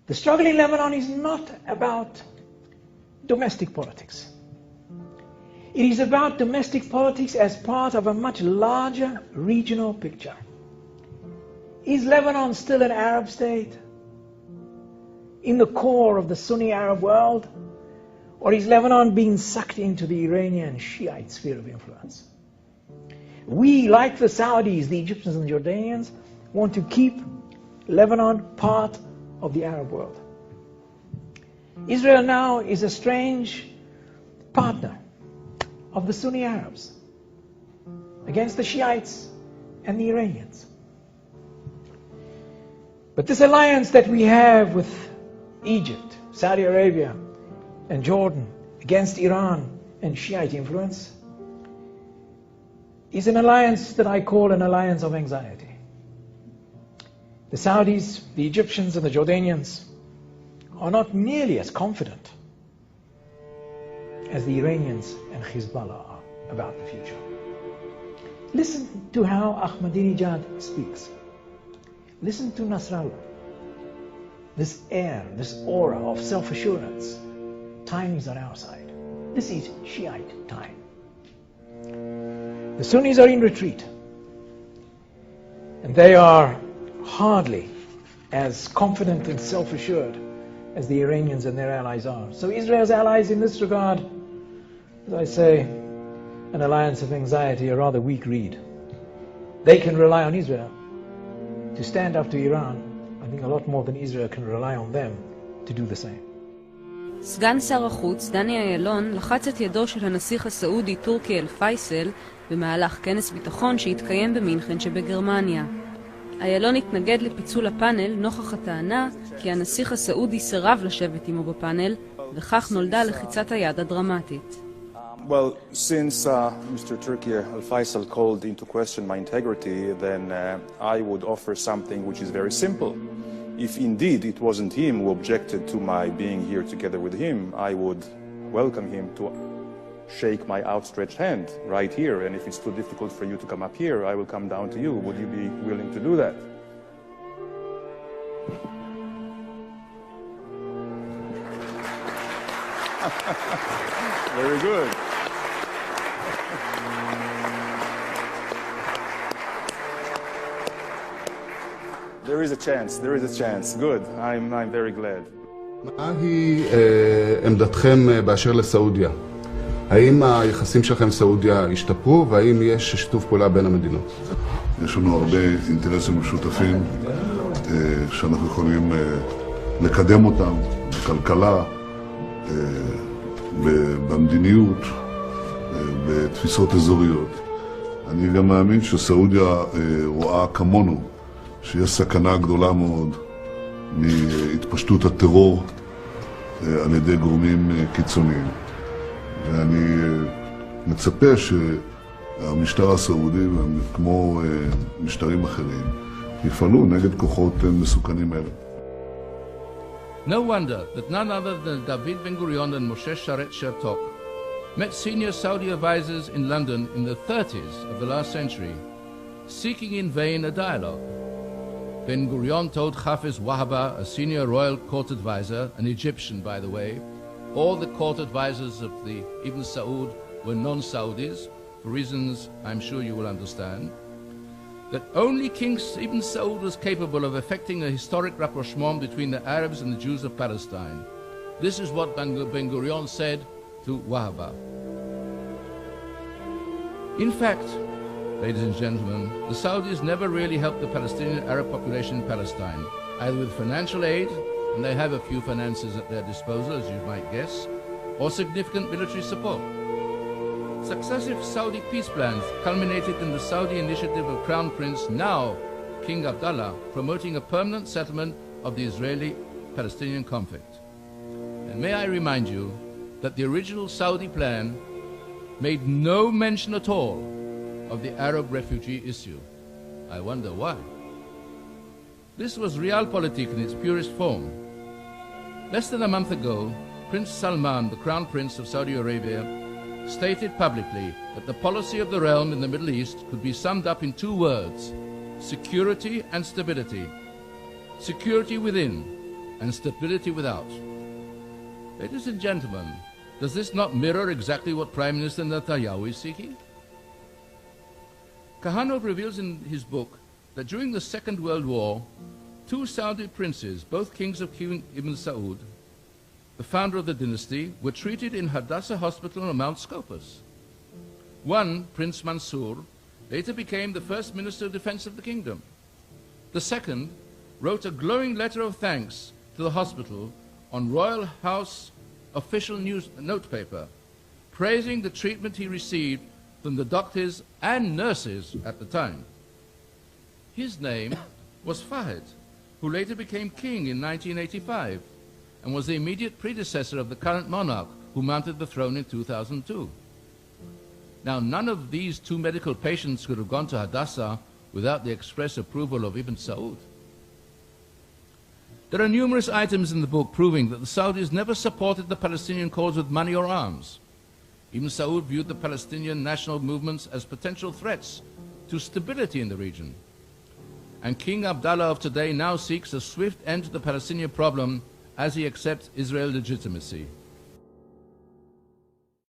The struggle in Lebanon is not about domestic politics. It is about domestic politics as part of a much larger regional picture. Is Lebanon still an Arab state in the core of the Sunni Arab world? Or is Lebanon being sucked into the Iranian Shiite sphere of influence? We, like the Saudis, the Egyptians and the Jordanians, want to keep Lebanon part of the Arab world. Israel now is a strange partner of the Sunni Arabs against the Shiites and the Iranians. But this alliance that we have with Egypt, Saudi Arabia, and Jordan against Iran and Shiite influence is an alliance that I call an alliance of anxiety. The Saudis, the Egyptians and the Jordanians are not nearly as confident as the Iranians and Hezbollah are about the future. Listen to how Ahmadinejad speaks. Listen to Nasrallah. This air, this aura of self-assurance. Time is on our side. This is Shiite time. The Sunnis are in retreat. And they are hardly as confident and self-assured as the Iranians and their allies are. So Israel's allies in this regard, as I say, an alliance of anxiety, a rather weak reed. They can rely on Israel to stand up to Iran. I think a lot more than Israel can rely on them to do the same. סגן שר החוץ דני אילון לחץ את ידו של הנסיך הסעודי טורקי אל-פייסל במהלך כנס ביטחון שהתקיים במינכן שבגרמניה. אילון התנגד לפיצול הפאנל נוכח הטענה כי הנסיך הסעודי סירב לשבת עמו בפאנל, וכך נולדה לחיצת היד הדרמטית. Well, since Mr. Turki Al-Faisal called into question my integrity, then I would offer something which is very simple. If indeed it wasn't him who objected to my being here together with him, I would welcome him to shake my outstretched hand right here. And if it's too difficult for you to come up here, I will come down to you. Would you be willing to do that? Very good. There is a chance, there is a chance. Good, I'm very glad. מהי עמדתכם באשר לסעודיה? האם היחסים שלכם עם סעודיה השתפרו, והאם יש שיתוף פעולה בין המדינות? יש לנו הרבה אינטרסים משותפים שאנחנו יכולים לקדם אותם בכלכלה, במדיניות, בתפיסות אזוריות. אני גם מאמין שסעודיה רואה כמונו שיש סכנה גדולה מאוד מהתפשטות הטרור על ידי גורמים קיצוניים. ואני מצפה שהמשטר הסעודי, כמו משטרים אחרים, יפעלו נגד כוחות מסוכנים אלה. No wonder that none other than David Ben-Gurion and Moshe Sharet Shertok met senior Saudi advisors in London in the 30s of the last century, seeking in vain a dialogue. Ben-Gurion told Hafiz Wahaba, a senior royal court advisor, an Egyptian by the way, all the court advisors of the Ibn Saud were non-Saudis, for reasons I'm sure you will understand, that only King Ibn Saud was capable of effecting a historic rapprochement between the Arabs and the Jews of Palestine. This is what Ben-Gurion said to Wahaba. In fact, ladies and gentlemen, the Saudis never really helped the Palestinian Arab population in Palestine, either with financial aid, and they have a few finances at their disposal, as you might guess, or significant military support. Successive Saudi peace plans culminated in the Saudi initiative of Crown Prince, now King Abdullah, promoting a permanent settlement of the Israeli-Palestinian conflict. And may I remind you that the original Saudi plan made no mention at all of the Arab refugee issue. I wonder why. This was realpolitik in its purest form. Less than a month ago, Prince Salman, the Crown Prince of Saudi Arabia, stated publicly that the policy of the realm in the Middle East could be summed up in two words: security and stability. Security within, and stability without. Ladies and gentlemen, does this not mirror exactly what Prime Minister Netanyahu is seeking? Kahanov reveals in his book that during the Second World War, two Saudi princes, both kings of King Ibn Saud, the founder of the dynasty, were treated in Hadassah Hospital on Mount Scopus. One, Prince Mansour, later became the first Minister of Defense of the kingdom. The second wrote a glowing letter of thanks to the hospital on Royal House official news notepaper, praising the treatment he received from the doctors and nurses at the time. His name was Fahd, who later became king in 1985 and was the immediate predecessor of the current monarch who mounted the throne in 2002. Now, none of these two medical patients could have gone to Hadassah without the express approval of Ibn Saud. There are numerous items in the book proving that the Saudis never supported the Palestinian cause with money or arms. Ibn Saud viewed the Palestinian national movements as potential threats to stability in the region. And King Abdallah of today now seeks a swift end to the Palestinian problem as he accepts Israel's legitimacy.